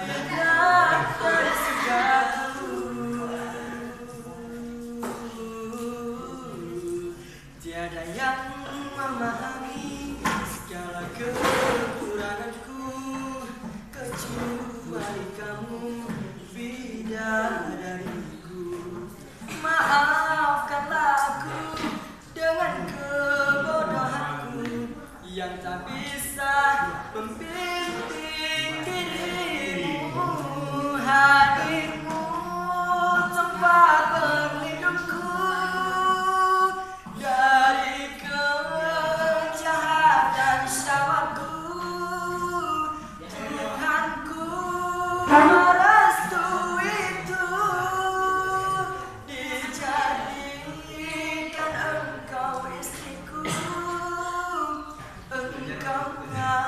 Bidah dari surgaku. Tiada yang memahami segala kekuranganku kecuali kamu, bidadariku. Maafkanlah aku dengan kebodohanku yang tak bisa membimbing dirimu. Hadirmu tempat berlindungku dari kejahatan syahwatku. Tuhanku merestui itu, dijadikan engkau istriku. Engkaulah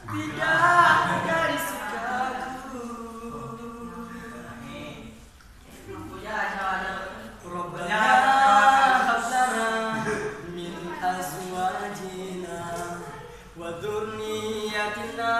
bidah dari surgaku. Rabbana hab lana min azwajina wa dhurriyyatina